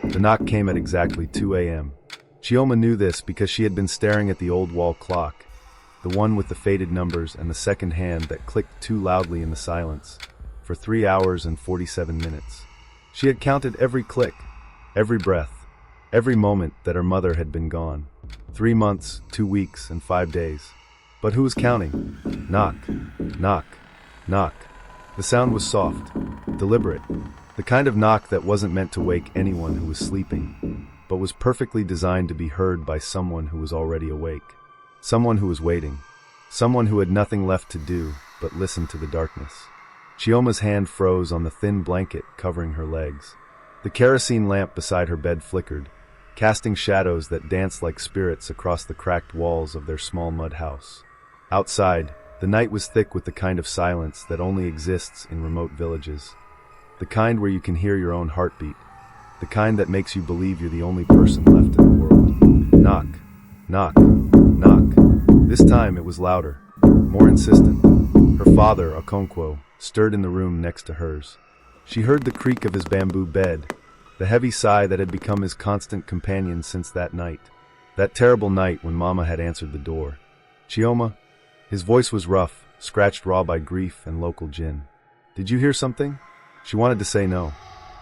The knock came at exactly 2 a.m. Chioma knew this because she had been staring at the old wall clock, the one with the faded numbers and the second hand that clicked too loudly in the silence, for 3 hours and 47 minutes. She had counted every click, every breath, every moment that her mother had been gone. 3 months, 2 weeks, and 5 days. But who was counting? Knock, knock, knock. The sound was soft, deliberate, the kind of knock that wasn't meant to wake anyone who was sleeping, but was perfectly designed to be heard by someone who was already awake. Someone who was waiting. Someone who had nothing left to do but listen to the darkness. Chioma's hand froze on the thin blanket covering her legs. The kerosene lamp beside her bed flickered, casting shadows that danced like spirits across the cracked walls of their small mud house. Outside, the night was thick with the kind of silence that only exists in remote villages. The kind where you can hear your own heartbeat. The kind that makes you believe you're the only person left in the world. Knock, knock, knock. This time it was louder, more insistent. Her father, Okonkwo, stirred in the room next to hers. She heard the creak of his bamboo bed, the heavy sigh that had become his constant companion since that night. That terrible night when Mama had answered the door. Chioma? His voice was rough, scratched raw by grief and local gin. Did you hear something? She wanted to say no.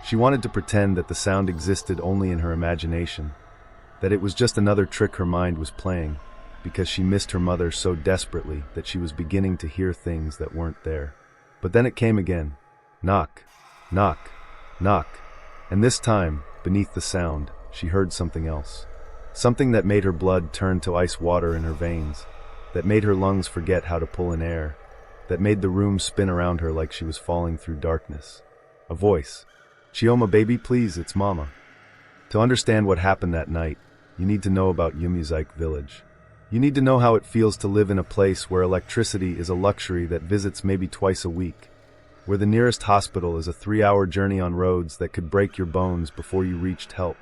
She wanted to pretend that the sound existed only in her imagination, that it was just another trick her mind was playing, because she missed her mother so desperately that she was beginning to hear things that weren't there. But then it came again. Knock, knock, knock. And this time, beneath the sound, she heard something else. Something that made her blood turn to ice water in her veins, that made her lungs forget how to pull in air, that made the room spin around her like she was falling through darkness. A voice. Chioma, baby, please, it's Mama. To understand what happened that night, you need to know about Yumuzike village. You need to know how it feels to live in a place where electricity is a luxury that visits maybe twice a week, where the nearest hospital is a 3-hour journey on roads that could break your bones before you reached help,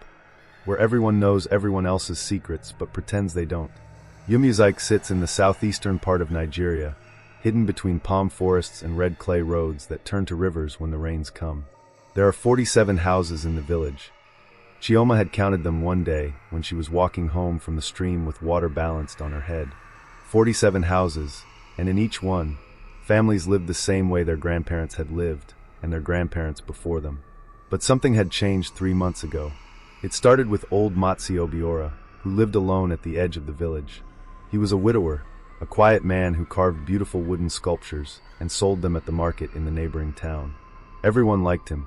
where everyone knows everyone else's secrets but pretends they don't. Yumuzike sits in the southeastern part of Nigeria, hidden between palm forests and red clay roads that turn to rivers when the rains come. There are 47 houses in the village. Chioma had counted them one day when she was walking home from the stream with water balanced on her head. 47 houses, and in each one, families lived the same way their grandparents had lived, and their grandparents before them. But something had changed 3 months ago. It started with old Matsi Obiora, who lived alone at the edge of the village. He was a widower, a quiet man who carved beautiful wooden sculptures and sold them at the market in the neighboring town. Everyone liked him.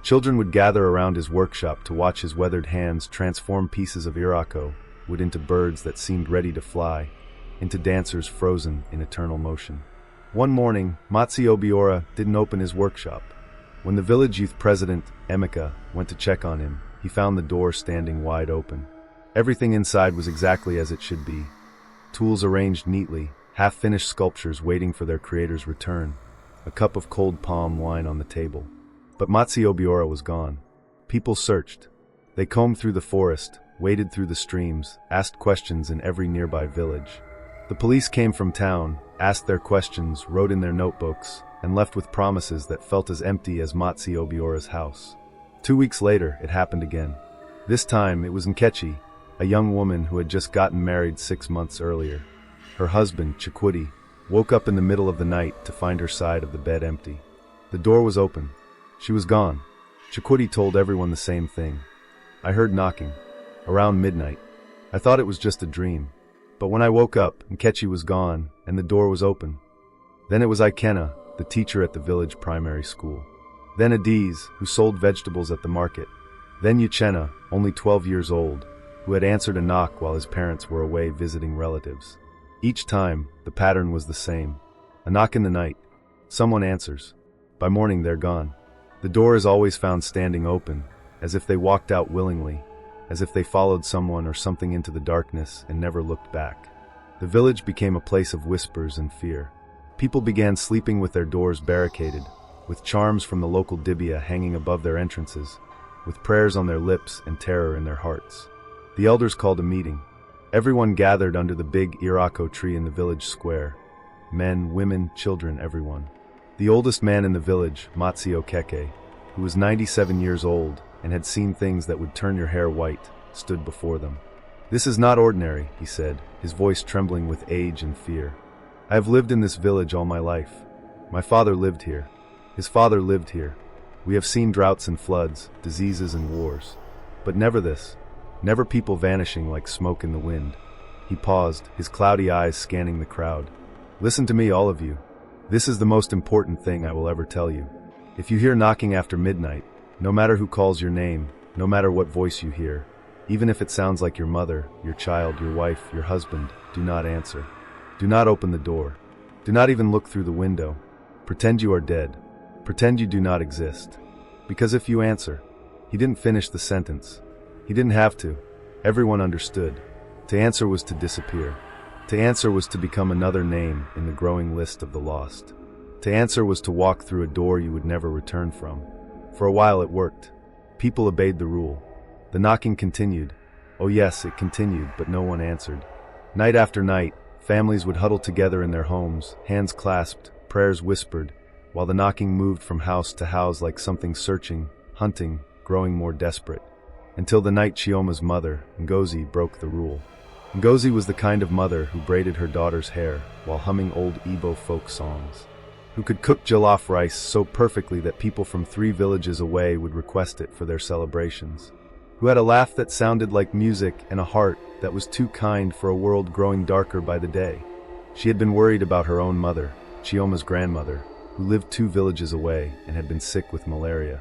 Children would gather around his workshop to watch his weathered hands transform pieces of irako wood into birds that seemed ready to fly, into dancers frozen in eternal motion. One morning, Matsi Obiora didn't open his workshop. When the village youth president, Emeka, went to check on him, he found the door standing wide open. Everything inside was exactly as it should be. Tools arranged neatly, half-finished sculptures waiting for their creator's return, a cup of cold palm wine on the table. But Matsi Obiora was gone. People searched. They combed through the forest, waded through the streams, asked questions in every nearby village. The police came from town, asked their questions, wrote in their notebooks, and left with promises that felt as empty as Matsi Obiora's house. 2 weeks later, it happened again. This time, it was Nkechi, a young woman who had just gotten married 6 months earlier. Her husband, Chikwudi, woke up in the middle of the night to find her side of the bed empty. The door was open. She was gone. Chikwudi told everyone the same thing. I heard knocking. Around midnight. I thought it was just a dream. But when I woke up, Nkechi was gone, and the door was open. Then it was Ikena, the teacher at the village primary school. Then Adiz, who sold vegetables at the market. Then Uchenna, only 12 years old, who had answered a knock while his parents were away visiting relatives. Each time, the pattern was the same. A knock in the night. Someone answers. By morning, they're gone. The door is always found standing open, as if they walked out willingly, as if they followed someone or something into the darkness and never looked back. The village became a place of whispers and fear. People began sleeping with their doors barricaded, with charms from the local dibia hanging above their entrances, with prayers on their lips and terror in their hearts. The elders called a meeting. Everyone gathered under the big irako tree in the village square. Men, women, children, everyone. The oldest man in the village, Matsio Keke, who was 97 years old and had seen things that would turn your hair white, stood before them. "This is not ordinary," he said, his voice trembling with age and fear. "I have lived in this village all my life. My father lived here. His father lived here. We have seen droughts and floods, diseases and wars. But never this. Never people vanishing like smoke in the wind." He paused, his cloudy eyes scanning the crowd. "Listen to me, all of you. This is the most important thing I will ever tell you. If you hear knocking after midnight, no matter who calls your name, no matter what voice you hear, even if it sounds like your mother, your child, your wife, your husband, do not answer. Do not open the door. Do not even look through the window. Pretend you are dead. Pretend you do not exist. Because if you answer..." He didn't finish the sentence. He didn't have to. Everyone understood. To answer was to disappear. To answer was to become another name in the growing list of the lost. To answer was to walk through a door you would never return from. For a while it worked. People obeyed the rule. The knocking continued. Oh yes, it continued, but no one answered. Night after night, families would huddle together in their homes, hands clasped, prayers whispered, while the knocking moved from house to house like something searching, hunting, growing more desperate. Until the night Chioma's mother, Ngozi, broke the rule. Ngozi was the kind of mother who braided her daughter's hair while humming old Igbo folk songs, who could cook jollof rice so perfectly that people from 3 villages away would request it for their celebrations, who had a laugh that sounded like music and a heart that was too kind for a world growing darker by the day. She had been worried about her own mother, Chioma's grandmother, who lived 2 villages away and had been sick with malaria.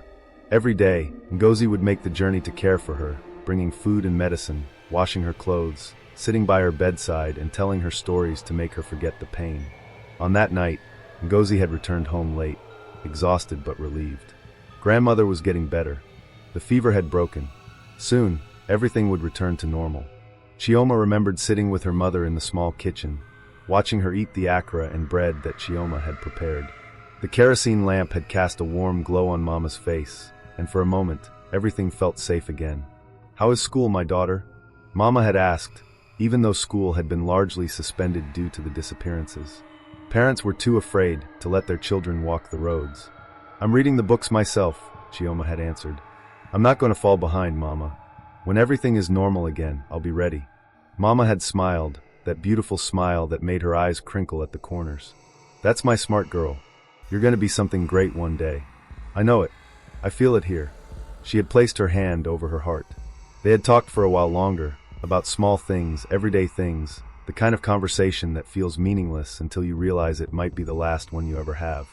Every day, Ngozi would make the journey to care for her, bringing food and medicine, washing her clothes, sitting by her bedside and telling her stories to make her forget the pain. On that night, Ngozi had returned home late, exhausted but relieved. Grandmother was getting better. The fever had broken. Soon, everything would return to normal. Chioma remembered sitting with her mother in the small kitchen, watching her eat the akra and bread that Chioma had prepared. The kerosene lamp had cast a warm glow on Mama's face, and for a moment, everything felt safe again. "How is school, my daughter?" Mama had asked, even though school had been largely suspended due to the disappearances. Parents were too afraid to let their children walk the roads. "I'm reading the books myself," Chioma had answered. "I'm not going to fall behind, Mama. When everything is normal again, I'll be ready." Mama had smiled, that beautiful smile that made her eyes crinkle at the corners. "That's my smart girl. You're going to be something great one day. I know it. I feel it here." She had placed her hand over her heart. They had talked for a while longer, about small things, everyday things, the kind of conversation that feels meaningless until you realize it might be the last one you ever have.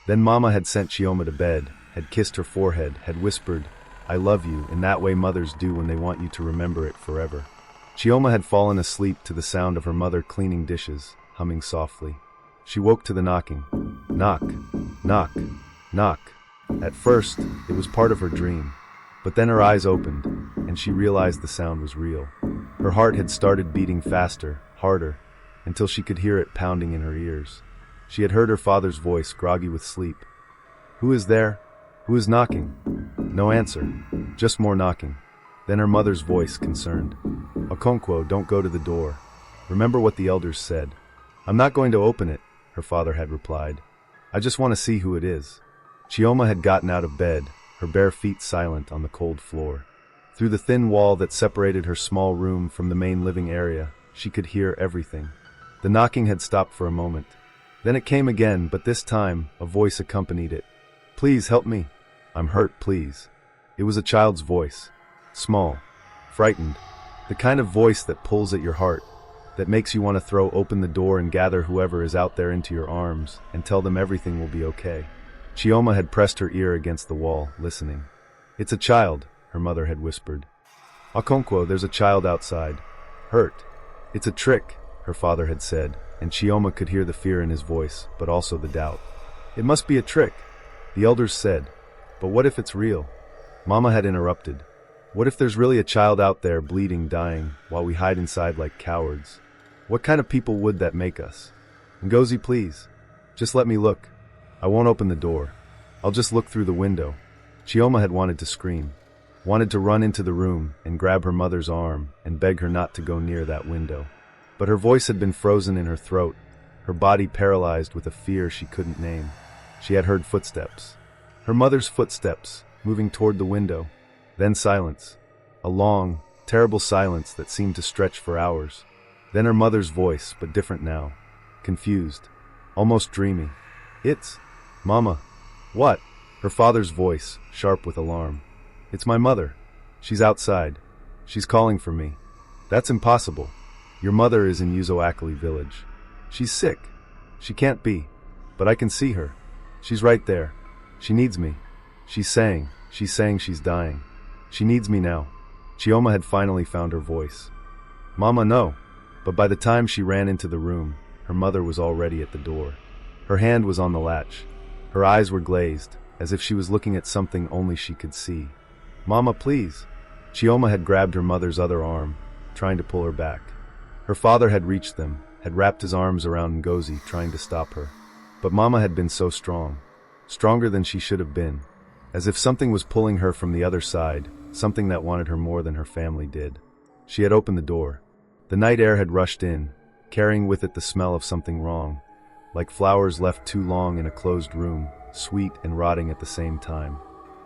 Then Mama had sent Chioma to bed, had kissed her forehead, had whispered, "I love you," in that way mothers do when they want you to remember it forever. Chioma had fallen asleep to the sound of her mother cleaning dishes, humming softly. She woke to the knocking. Knock, knock, knock. At first, it was part of her dream. But then her eyes opened, and she realized the sound was real. Her heart had started beating faster, harder, until she could hear it pounding in her ears. She had heard her father's voice, groggy with sleep. "Who is there? Who is knocking?" No answer, just more knocking. Then her mother's voice, concerned. "Okonkwo, don't go to the door. Remember what the elders said." "I'm not going to open it," her father had replied. "I just want to see who it is." Chioma had gotten out of bed, her bare feet silent on the cold floor. Through the thin wall that separated her small room from the main living area, she could hear everything. The knocking had stopped for a moment. Then it came again, but this time, a voice accompanied it. "Please help me. I'm hurt, please." It was a child's voice. Small, frightened, the kind of voice that pulls at your heart, that makes you want to throw open the door and gather whoever is out there into your arms and tell them everything will be okay. Chioma had pressed her ear against the wall, listening. "It's a child," her mother had whispered. "Okonkwo, there's a child outside. Hurt." "It's a trick," her father had said, and Chioma could hear the fear in his voice, but also the doubt. "It must be a trick," the elders said. "But what if it's real?" Mama had interrupted. "What if there's really a child out there bleeding, dying, while we hide inside like cowards? What kind of people would that make us?" "Ngozi, please. Just let me look. I won't open the door. I'll just look through the window." Chioma had wanted to scream, wanted to run into the room and grab her mother's arm and beg her not to go near that window. But her voice had been frozen in her throat, her body paralyzed with a fear she couldn't name. She had heard footsteps. Her mother's footsteps, moving toward the window. Then silence. A long, terrible silence that seemed to stretch for hours. Then her mother's voice, but different now. Confused. Almost dreamy. "It's... Mama." "What?" Her father's voice, sharp with alarm. "It's my mother. She's outside. She's calling for me." "That's impossible. Your mother is in Uzoakali village. She's sick. She can't be. But I can see her. She's right there. She needs me. She's saying she's dying. She needs me now." Chioma had finally found her voice. "Mama, no." But by the time she ran into the room, her mother was already at the door. Her hand was on the latch. Her eyes were glazed, as if she was looking at something only she could see. "Mama, please." Chioma had grabbed her mother's other arm, trying to pull her back. Her father had reached them, had wrapped his arms around Ngozi, trying to stop her. But Mama had been so strong. Stronger than she should have been. As if something was pulling her from the other side, something that wanted her more than her family did. She had opened the door. The night air had rushed in, carrying with it the smell of something wrong, like flowers left too long in a closed room, sweet and rotting at the same time.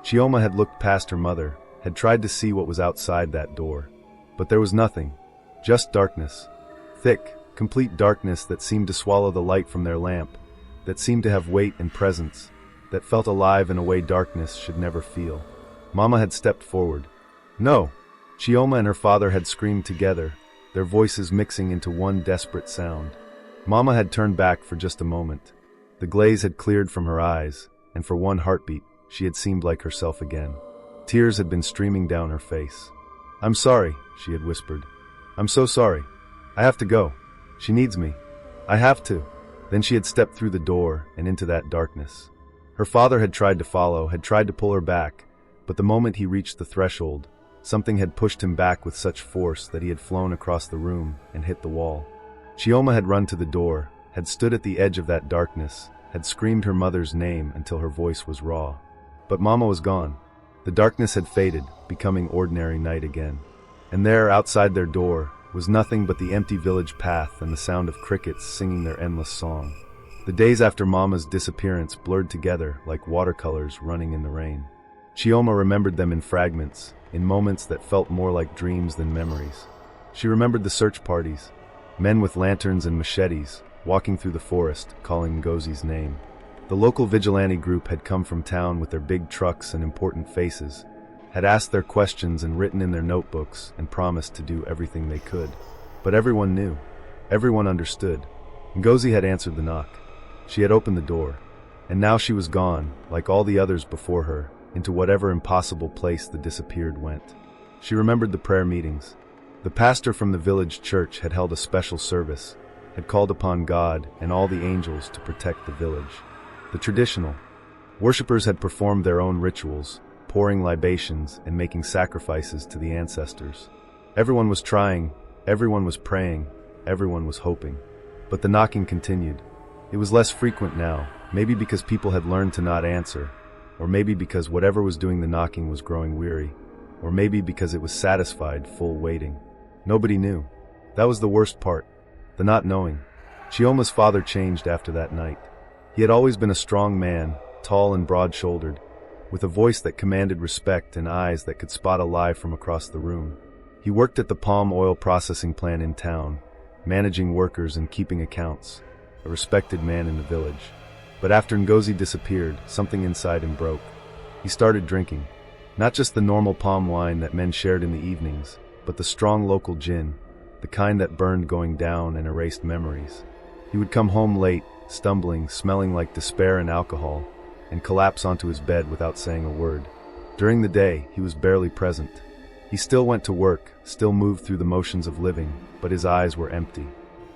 Chioma had looked past her mother, had tried to see what was outside that door. But there was nothing, just darkness. Thick, complete darkness that seemed to swallow the light from their lamp, that seemed to have weight and presence, that felt alive in a way darkness should never feel. Mama had stepped forward. "No!" Chioma and her father had screamed together, their voices mixing into one desperate sound. Mama had turned back for just a moment. The glaze had cleared from her eyes, and for one heartbeat, she had seemed like herself again. Tears had been streaming down her face. "I'm sorry," she had whispered. "I'm so sorry. I have to go. She needs me. I have to." Then she had stepped through the door and into that darkness. Her father had tried to follow, had tried to pull her back, but the moment he reached the threshold, something had pushed him back with such force that he had flown across the room and hit the wall. Chioma had run to the door, had stood at the edge of that darkness, had screamed her mother's name until her voice was raw. But Mama was gone. The darkness had faded, becoming ordinary night again. And there, outside their door, was nothing but the empty village path and the sound of crickets singing their endless song. The days after Mama's disappearance blurred together like watercolors running in the rain. Chioma remembered them in fragments, in moments that felt more like dreams than memories. She remembered the search parties, men with lanterns and machetes, walking through the forest, calling Ngozi's name. The local vigilante group had come from town with their big trucks and important faces, had asked their questions and written in their notebooks and promised to do everything they could. But everyone knew. Everyone understood. Ngozi had answered the knock. She had opened the door. And now she was gone, like all the others before her, into whatever impossible place the disappeared went. She remembered the prayer meetings. The pastor from the village church had held a special service, had called upon God and all the angels to protect the village. The traditional. Worshippers had performed their own rituals, pouring libations and making sacrifices to the ancestors. Everyone was trying, everyone was praying, everyone was hoping. But the knocking continued. It was less frequent now, maybe because people had learned to not answer, or maybe because whatever was doing the knocking was growing weary, or maybe because it was satisfied, full waiting. Nobody knew. That was the worst part, the not knowing. Chioma's father changed after that night. He had always been a strong man, tall and broad-shouldered, with a voice that commanded respect and eyes that could spot a lie from across the room. He worked at the palm oil processing plant in town, managing workers and keeping accounts, a respected man in the village. But after Ngozi disappeared, something inside him broke. He started drinking. Not just the normal palm wine that men shared in the evenings, but the strong local gin, the kind that burned going down and erased memories. He would come home late, stumbling, smelling like despair and alcohol, and collapse onto his bed without saying a word. During the day, he was barely present. He still went to work, still moved through the motions of living, but his eyes were empty.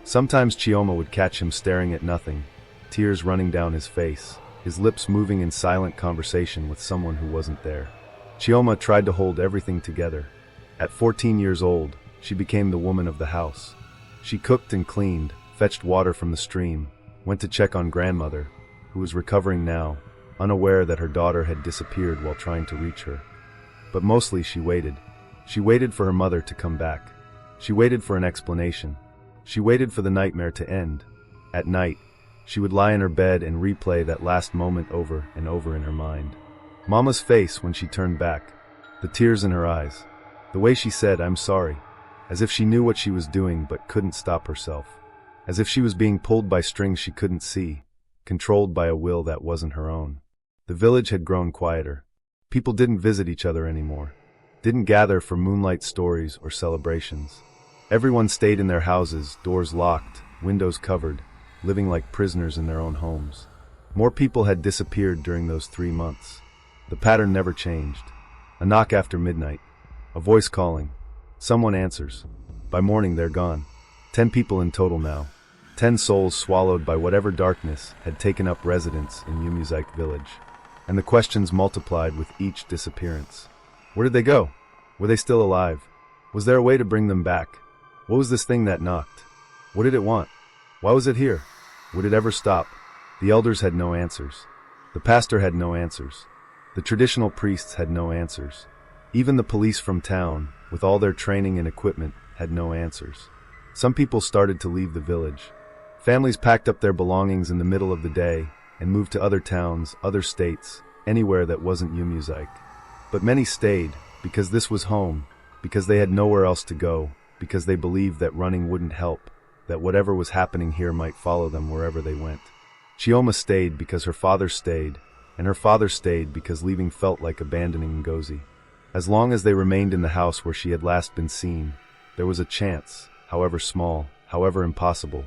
Sometimes Chioma would catch him staring at nothing, tears running down his face, his lips moving in silent conversation with someone who wasn't there. Chioma tried to hold everything together. At 14 years old, she became the woman of the house. She cooked and cleaned, fetched water from the stream, went to check on grandmother, who was recovering now, unaware that her daughter had disappeared while trying to reach her. But mostly she waited. She waited for her mother to come back. She waited for an explanation. She waited for the nightmare to end. At night, She would lie in her bed and replay that last moment over and over in her mind. Mama's face when she turned back, the tears in her eyes, the way she said, "I'm sorry," as if she knew what she was doing but couldn't stop herself, as if she was being pulled by strings she couldn't see, controlled by a will that wasn't her own. The village had grown quieter. People didn't visit each other anymore, didn't gather for moonlight stories or celebrations. Everyone stayed in their houses, doors locked, windows covered, living like prisoners in their own homes. More people had disappeared during those 3 months. The pattern never changed. A knock after midnight, a voice calling. Someone answers. By morning they're gone. 10 people in total now. 10 souls swallowed by whatever darkness had taken up residence in Yumuzike village. And the questions multiplied with each disappearance. Where did they go? Were they still alive? Was there a way to bring them back? What was this thing that knocked? What did it want? Why was it here? Would it ever stop? The elders had no answers. The pastor had no answers. The traditional priests had no answers. Even the police from town, with all their training and equipment, had no answers. Some people started to leave the village. Families packed up their belongings in the middle of the day and moved to other towns, other states, anywhere that wasn't Yumuzike. But many stayed, because this was home, because they had nowhere else to go, because they believed that running wouldn't help, that whatever was happening here might follow them wherever they went. Chioma stayed because her father stayed, and her father stayed because leaving felt like abandoning Ngozi. As long as they remained in the house where she had last been seen, there was a chance, however small, however impossible,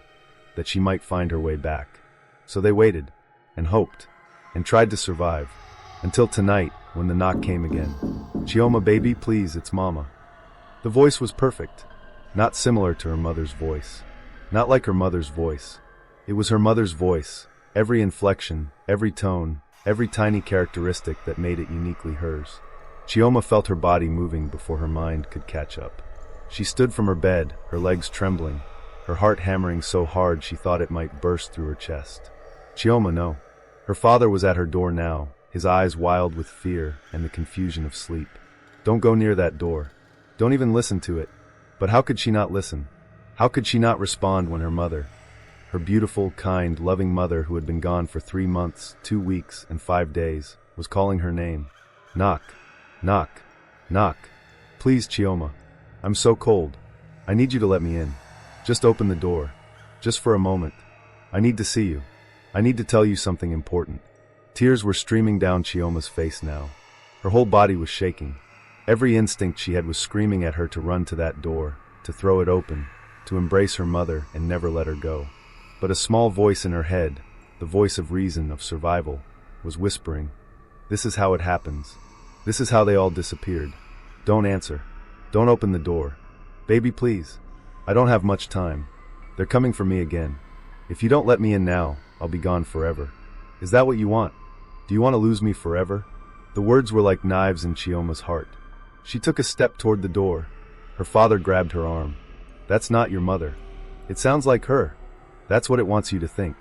that she might find her way back. So they waited, and hoped, and tried to survive, until tonight, when the knock came again. "Chioma, baby, please, it's Mama." The voice was perfect, not similar to her mother's voice, not like her mother's voice. It was her mother's voice, every inflection, every tone, every tiny characteristic that made it uniquely hers. Chioma felt her body moving before her mind could catch up. She stood from her bed, her legs trembling, her heart hammering so hard she thought it might burst through her chest. Chioma, no. Her father was at her door now, his eyes wild with fear and the confusion of sleep. Don't go near that door. Don't even listen to it. But how could she not listen? How could she not respond when her mother, her beautiful, kind, loving mother who had been gone for 3 months, 2 weeks, and 5 days, was calling her name? Knock. Knock. Knock. Please, Chioma. I'm so cold. I need you to let me in. Just open the door. Just for a moment. I need to see you. I need to tell you something important. Tears were streaming down Chioma's face now. Her whole body was shaking. Every instinct she had was screaming at her to run to that door, to throw it open, to embrace her mother and never let her go. But a small voice in her head, the voice of reason, of survival, was whispering, "This is how it happens. This is how they all disappeared. Don't answer. Don't open the door. Baby, please. I don't have much time. They're coming for me again. If you don't let me in now, I'll be gone forever. Is that what you want? Do you want to lose me forever?" The words were like knives in Chioma's heart. She took a step toward the door. Her father grabbed her arm. "That's not your mother. It sounds like her. That's what it wants you to think.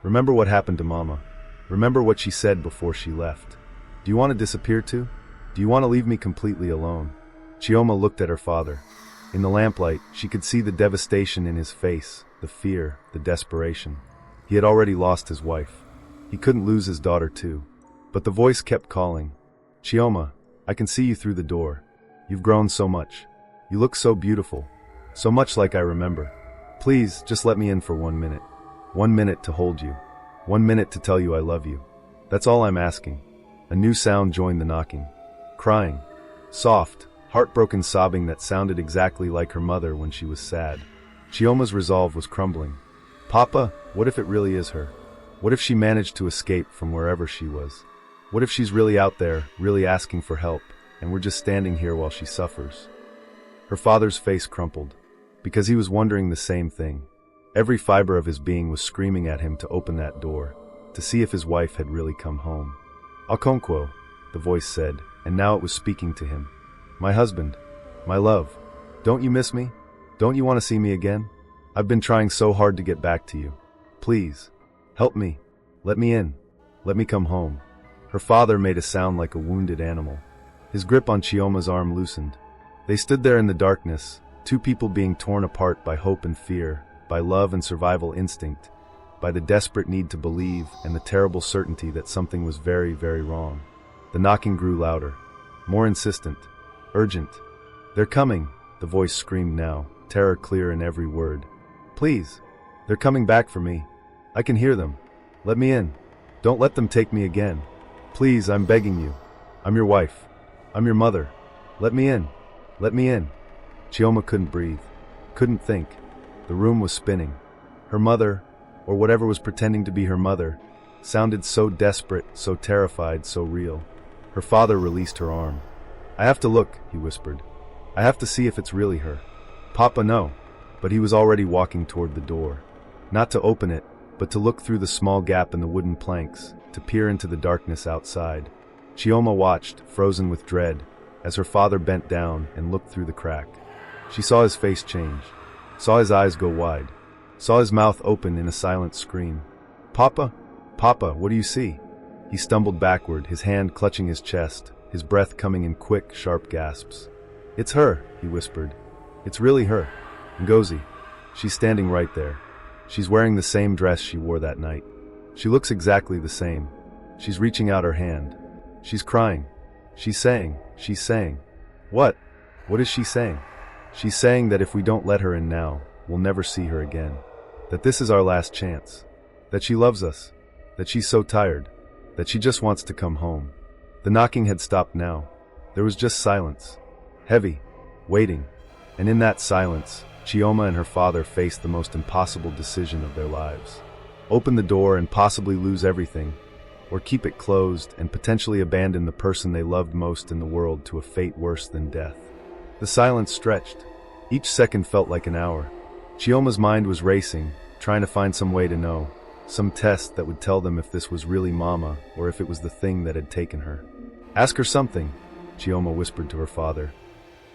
Remember what happened to Mama. Remember what she said before she left. Do you want to disappear too? Do you want to leave me completely alone?" Chioma looked at her father. In the lamplight, she could see the devastation in his face, the fear, the desperation. He had already lost his wife. He couldn't lose his daughter too. But the voice kept calling. "Chioma, I can see you through the door. You've grown so much. You look so beautiful. So much like I remember. Please, just let me in for 1 minute. 1 minute to hold you. 1 minute to tell you I love you. That's all I'm asking." A new sound joined the knocking. Crying. Soft, heartbroken sobbing that sounded exactly like her mother when she was sad. Chioma's resolve was crumbling. "Papa, what if it really is her? What if she managed to escape from wherever she was? What if she's really out there, really asking for help, and we're just standing here while she suffers?" Her father's face crumpled, because he was wondering the same thing. Every fiber of his being was screaming at him to open that door, to see if his wife had really come home. "Okonkwo," the voice said, and now it was speaking to him. "My husband, my love, don't you miss me? Don't you want to see me again? I've been trying so hard to get back to you. Please, help me. Let me in. Let me come home." Her father made a sound like a wounded animal. His grip on Chioma's arm loosened. They stood there in the darkness, two people being torn apart by hope and fear, by love and survival instinct, by the desperate need to believe and the terrible certainty that something was very, very wrong. The knocking grew louder, more insistent, urgent. "They're coming," the voice screamed now, terror clear in every word. "Please, they're coming back for me. I can hear them. Let me in. Don't let them take me again. Please, I'm begging you. I'm your wife. I'm your mother. Let me in. Let me in." Chioma couldn't breathe, couldn't think. The room was spinning. Her mother, or whatever was pretending to be her mother, sounded so desperate, so terrified, so real. Her father released her arm. "I have to look," he whispered. "I have to see if it's really her." "Papa, no." But he was already walking toward the door. Not to open it, but to look through the small gap in the wooden planks, to peer into the darkness outside. Chioma watched, frozen with dread, as her father bent down and looked through the crack. She saw his face change, saw his eyes go wide, saw his mouth open in a silent scream. "Papa? Papa, what do you see?" He stumbled backward, his hand clutching his chest, his breath coming in quick, sharp gasps. "It's her," he whispered. "It's really her. Ngozi. She's standing right there. She's wearing the same dress she wore that night. She looks exactly the same. She's reaching out her hand. She's crying. She's saying. What? What is she saying? She's saying that if we don't let her in now, we'll never see her again. That this is our last chance. That she loves us. That she's so tired. That she just wants to come home." The knocking had stopped now. There was just silence. Heavy. Waiting. And in that silence, Chioma and her father faced the most impossible decision of their lives. Open the door and possibly lose everything, or keep it closed and potentially abandon the person they loved most in the world to a fate worse than death. The silence stretched. Each second felt like an hour. Chioma's mind was racing, trying to find some way to know, some test that would tell them if this was really Mama or if it was the thing that had taken her. "Ask her something," Chioma whispered to her father.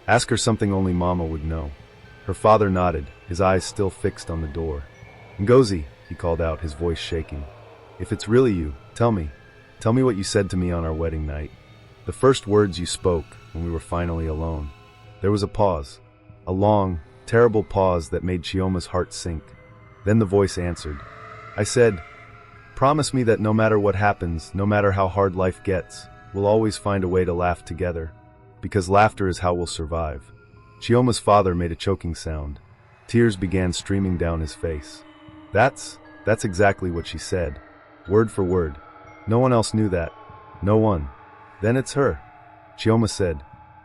"Ask her something only Mama would know." Her father nodded, his eyes still fixed on the door. "Ngozi," he called out, his voice shaking. "If it's really you, tell me. Tell me what you said to me on our wedding night. The first words you spoke when we were finally alone." There was a pause. A long, terrible pause that made Chioma's heart sink. Then the voice answered. "I said, promise me that no matter what happens, no matter how hard life gets, we'll always find a way to laugh together. Because laughter is how we'll survive." Chioma's father made a choking sound. Tears began streaming down his face. That's exactly what she said. Word for word. No one else knew that. No one. "Then it's her," Chioma said.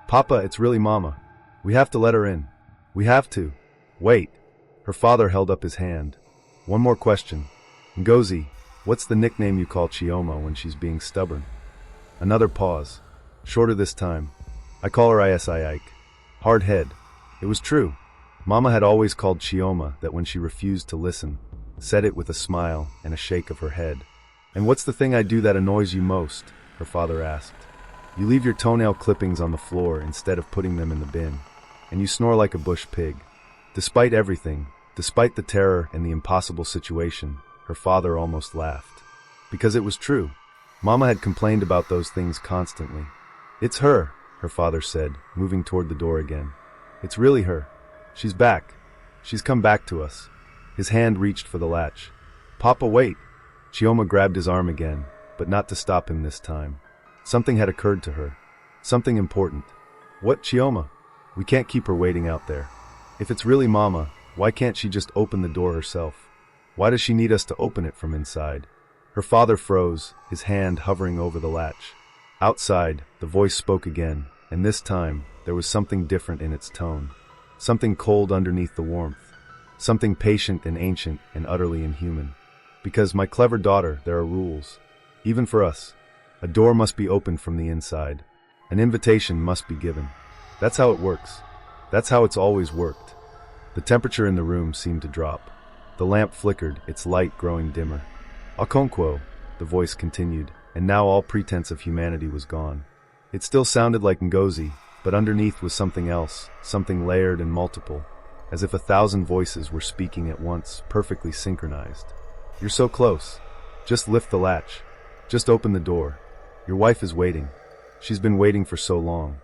"Papa, it's really Mama. We have to let her in. We have to." "Wait." Her father held up his hand. "One more question. Ngozi, what's the nickname you call Chioma when she's being stubborn?" Another pause. Shorter this time. "I call her Ike. Hard head." It was true. Mama had always called Chioma that when she refused to listen, said it with a smile and a shake of her head. "And what's the thing I do that annoys you most?" her father asked. "You leave your toenail clippings on the floor instead of putting them in the bin. And you snore like a bush pig." Despite everything, despite the terror and the impossible situation, her father almost laughed. Because it was true. Mama had complained about those things constantly. "It's her," her father said, moving toward the door again. "It's really her. She's back. She's come back to us." His hand reached for the latch. "Papa, wait." Chioma grabbed his arm again, but not to stop him this time. Something had occurred to her. Something important. "What, Chioma? We can't keep her waiting out there. If it's really Mama, why can't she just open the door herself? Why does she need us to open it from inside?" Her father froze, his hand hovering over the latch. Outside, the voice spoke again, and this time, there was something different in its tone. Something cold underneath the warmth. Something patient and ancient and utterly inhuman. "Because, my clever daughter, there are rules. Even for us. A door must be opened from the inside. An invitation must be given. That's how it works. That's how it's always worked." The temperature in the room seemed to drop. The lamp flickered, its light growing dimmer. "Okonkwo," the voice continued, and now all pretense of humanity was gone. It still sounded like Ngozi, but underneath was something else, something layered and multiple, as if 1,000 voices were speaking at once, perfectly synchronized. "You're so close. Just lift the latch. Just open the door. Your wife is waiting. She's been waiting for so long.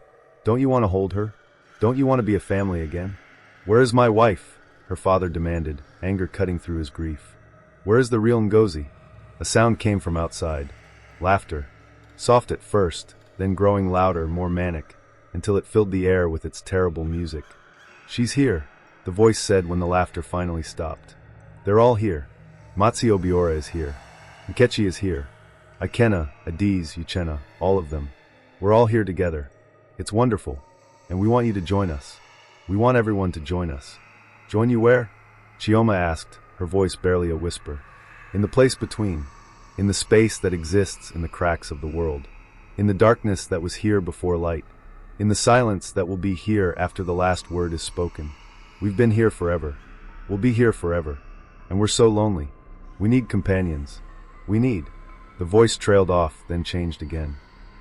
Don't you want to hold her? Don't you want to be a family again?" "Where is my wife?" her father demanded, anger cutting through his grief. Where is the real Ngozi? A sound came from outside. Laughter. Soft at first, then growing louder, more manic, until it filled the air with its terrible music. She's here, the voice said when the laughter finally stopped. They're all here. Matsi Obiora is here. Nkechi is here. Ikena, Adiz, Uchenna, all of them. We're all here together. It's wonderful. And we want you to join us. We want everyone to join us. Join you where? Chioma asked, her voice barely a whisper. In the place between. In the space that exists in the cracks of the world. In the darkness that was here before light. In the silence that will be here after the last word is spoken. We've been here forever. We'll be here forever. And we're so lonely. We need companions. We need. The voice trailed off, then changed again.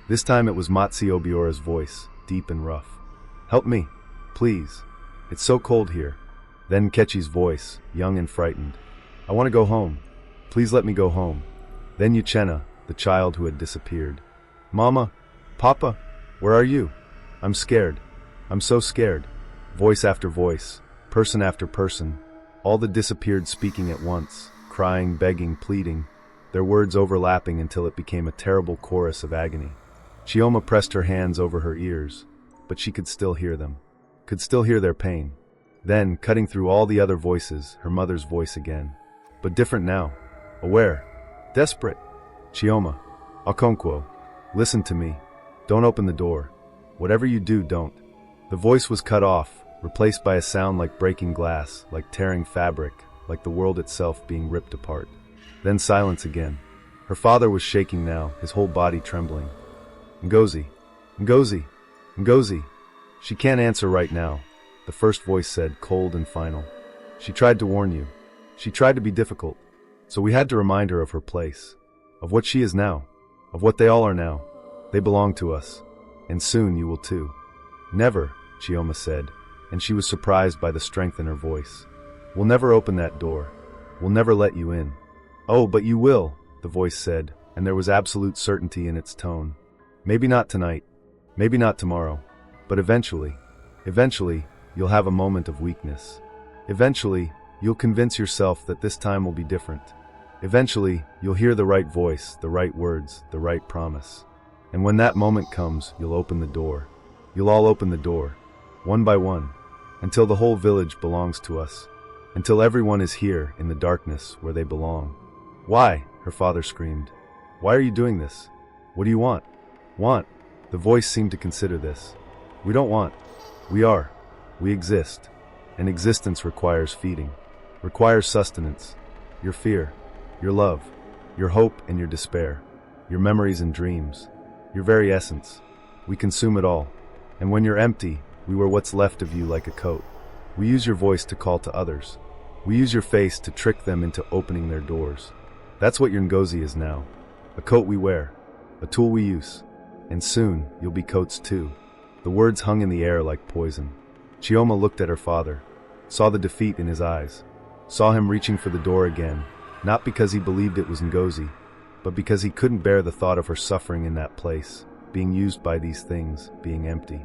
This time it was Matsi Obiora's voice, deep and rough. Help me, please. It's so cold here. Then Nkechi's voice, young and frightened. I want to go home. Please let me go home. Then Uchenna, the child who had disappeared. Mama, Papa, where are you? I'm scared. I'm so scared. Voice after voice, person after person, all the disappeared speaking at once, crying, begging, pleading, their words overlapping until it became a terrible chorus of agony. Chioma pressed her hands over her ears, but she could still hear them, could still hear their pain. Then, cutting through all the other voices, her mother's voice again. But different now. Aware. Desperate. Chioma. Okonkwo. Listen to me. Don't open the door. Whatever you do, don't. The voice was cut off, replaced by a sound like breaking glass, like tearing fabric, like the world itself being ripped apart. Then silence again. Her father was shaking now, his whole body trembling. Ngozi. Ngozi. Ngozi. She can't answer right now, the first voice said, cold and final. She tried to warn you. She tried to be difficult. So we had to remind her of her place, of what she is now, of what they all are now. They belong to us. And soon you will too. Never, Chioma said, and she was surprised by the strength in her voice. We'll never open that door. We'll never let you in. Oh, but you will, the voice said, and there was absolute certainty in its tone. Maybe not tonight, maybe not tomorrow, but eventually, you'll have a moment of weakness. Eventually, you'll convince yourself that this time will be different. Eventually, you'll hear the right voice, the right words, the right promise. And when that moment comes, you'll open the door. You'll all open the door, one by one, until the whole village belongs to us, until everyone is here in the darkness where they belong. Why? Her father screamed. Why are you doing this? What do you want? Want? The voice seemed to consider this. We don't want. We are. We exist. And existence requires feeding, requires sustenance. Your fear, your love, your hope and your despair, your memories and dreams, your very essence. We consume it all. And when you're empty, we wear what's left of you like a coat. We use your voice to call to others. We use your face to trick them into opening their doors. That's what your Ngozi is now. A coat we wear, a tool we use. And soon, you'll be coats too. The words hung in the air like poison. Chioma looked at her father, saw the defeat in his eyes, saw him reaching for the door again, not because he believed it was Ngozi, but because he couldn't bear the thought of her suffering in that place, being used by these things, being empty.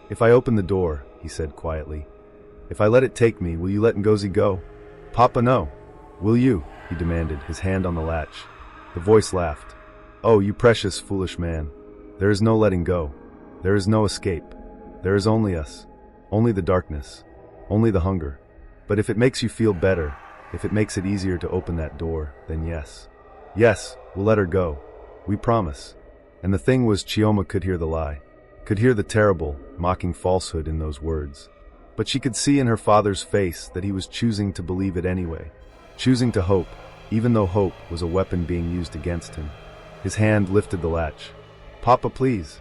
If I open the door, he said quietly, if I let it take me, will you let Ngozi go? Papa, no. Will you? He demanded, his hand on the latch. The voice laughed. Oh, you precious, foolish man. There is no letting go. There is no escape. There is only us. Only the darkness. Only the hunger. But if it makes you feel better, if it makes it easier to open that door, then yes. Yes, we'll let her go. We promise. And the thing was, Chioma could hear the lie, could hear the terrible, mocking falsehood in those words. But she could see in her father's face that he was choosing to believe it anyway, choosing to hope, even though hope was a weapon being used against him. His hand lifted the latch. Papa, please.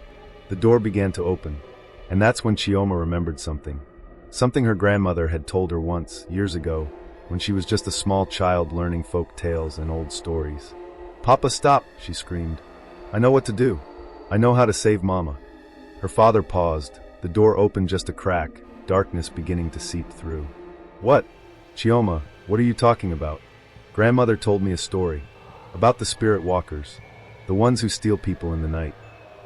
The door began to open, and that's when Chioma remembered something. Something her grandmother had told her once, years ago, when she was just a small child learning folk tales and old stories. Papa, stop, she screamed. I know what to do. I know how to save Mama. Her father paused. The door opened just a crack, darkness beginning to seep through. What? Chioma, what are you talking about? Grandmother told me a story. About the spirit walkers. The ones who steal people in the night.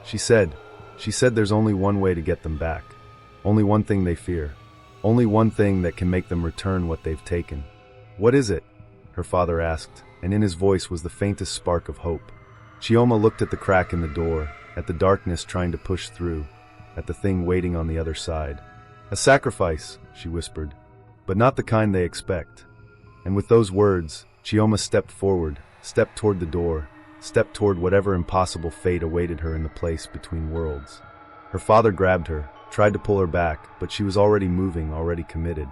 She said there's only one way to get them back. Only one thing they fear. Only one thing that can make them return what they've taken. What is it? Her father asked, and in his voice was the faintest spark of hope. Chioma looked at the crack in the door, at the darkness trying to push through, at the thing waiting on the other side. "A sacrifice," she whispered, "but not the kind they expect." And with those words, Chioma stepped forward, stepped toward the door, stepped toward whatever impossible fate awaited her in the place between worlds. Her father grabbed her, tried to pull her back, but she was already moving, already committed.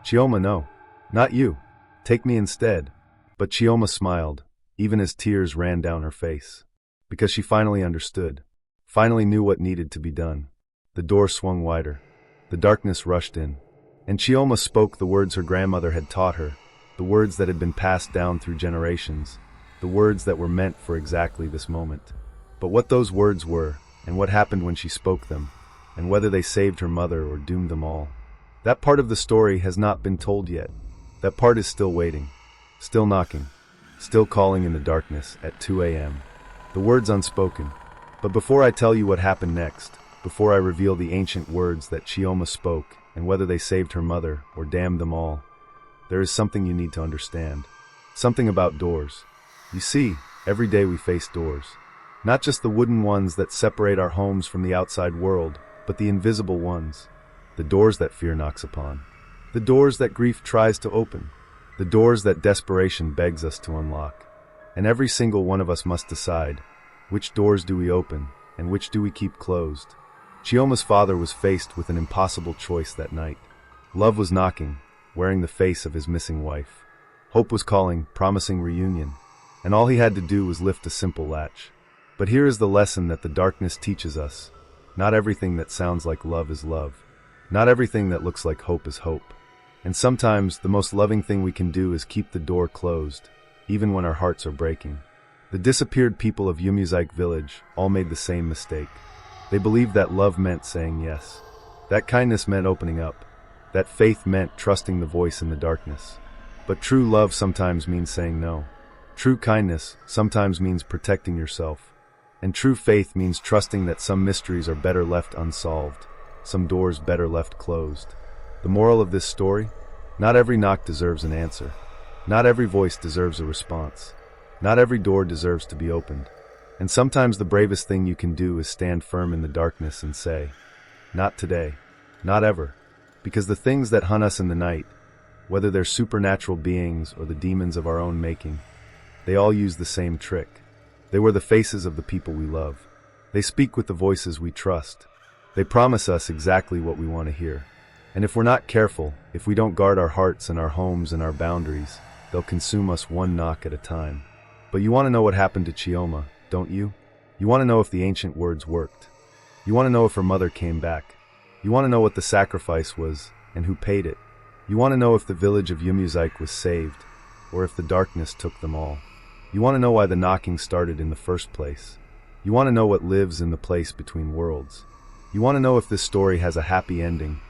"Chioma, no. Not you. Take me instead." But Chioma smiled, even as tears ran down her face. Because she finally understood, finally knew what needed to be done. The door swung wider. The darkness rushed in. And Chioma spoke the words her grandmother had taught her, the words that had been passed down through generations, the words that were meant for exactly this moment. But what those words were, and what happened when she spoke them, and whether they saved her mother or doomed them all, that part of the story has not been told yet. That part is still waiting, still knocking, still calling in the darkness at 2 a.m. The words unspoken. But before I tell you what happened next, before I reveal the ancient words that Chioma spoke, and whether they saved her mother or damned them all, there is something you need to understand. Something about doors. You see, every day we face doors. Not just the wooden ones that separate our homes from the outside world, but the invisible ones. The doors that fear knocks upon. The doors that grief tries to open. The doors that desperation begs us to unlock. And every single one of us must decide, which doors do we open, and which do we keep closed? Chioma's father was faced with an impossible choice that night. Love was knocking, wearing the face of his missing wife. Hope was calling, promising reunion. And all he had to do was lift a simple latch. But here is the lesson that the darkness teaches us. Not everything that sounds like love is love. Not everything that looks like hope is hope. And sometimes the most loving thing we can do is keep the door closed, even when our hearts are breaking. The disappeared people of Yumuzaik village all made the same mistake. They believed that love meant saying yes. That kindness meant opening up. That faith meant trusting the voice in the darkness. But true love sometimes means saying no. True kindness sometimes means protecting yourself. And true faith means trusting that some mysteries are better left unsolved, some doors better left closed. The moral of this story? Not every knock deserves an answer. Not every voice deserves a response. Not every door deserves to be opened. And sometimes the bravest thing you can do is stand firm in the darkness and say, not today, not ever. Because the things that hunt us in the night, whether they're supernatural beings or the demons of our own making, they all use the same trick. They wear the faces of the people we love. They speak with the voices we trust. They promise us exactly what we want to hear. And if we're not careful, if we don't guard our hearts and our homes and our boundaries, they'll consume us one knock at a time. But you want to know what happened to Chioma, don't you? You want to know if the ancient words worked. You want to know if her mother came back. You want to know what the sacrifice was and who paid it. You want to know if the village of Yumuzaik was saved, or if the darkness took them all. You want to know why the knocking started in the first place. You want to know what lives in the place between worlds. You want to know if this story has a happy ending,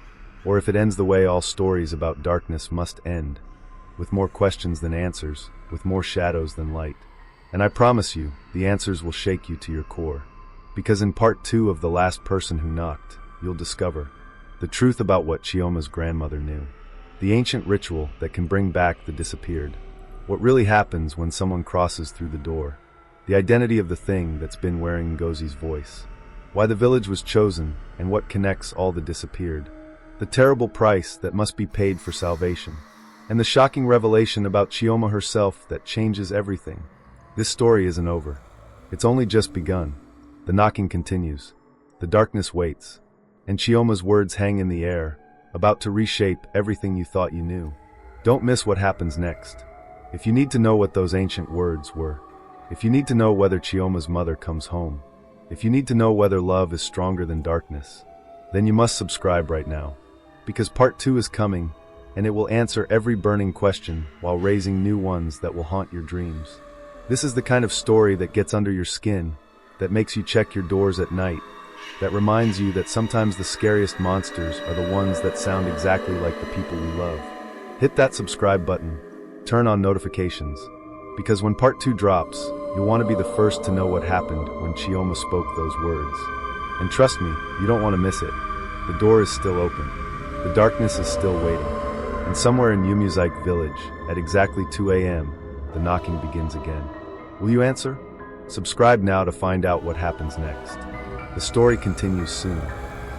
or if it ends the way all stories about darkness must end, with more questions than answers, with more shadows than light. And I promise you, the answers will shake you to your core. Because in part 2 of The Last Person Who Knocked, you'll discover the truth about what Chioma's grandmother knew. The ancient ritual that can bring back the disappeared. What really happens when someone crosses through the door. The identity of the thing that's been wearing Ngozi's voice. Why the village was chosen, and what connects all the disappeared. The terrible price that must be paid for salvation. And the shocking revelation about Chioma herself that changes everything. This story isn't over. It's only just begun. The knocking continues. The darkness waits. And Chioma's words hang in the air, about to reshape everything you thought you knew. Don't miss what happens next. If you need to know what those ancient words were, if you need to know whether Chioma's mother comes home, if you need to know whether love is stronger than darkness, then you must subscribe right now. Because part 2 is coming, and it will answer every burning question while raising new ones that will haunt your dreams. This is the kind of story that gets under your skin, that makes you check your doors at night, that reminds you that sometimes the scariest monsters are the ones that sound exactly like the people we love. Hit that subscribe button, turn on notifications, because when part 2 drops, you'll want to be the first to know what happened when Chioma spoke those words. And trust me, you don't want to miss it. The door is still open. The darkness is still waiting. And somewhere in Yumuzaik village, at exactly 2 a.m., the knocking begins again. Will you answer? Subscribe now to find out what happens next. The story continues soon.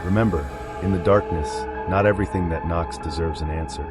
Remember, in the darkness, not everything that knocks deserves an answer.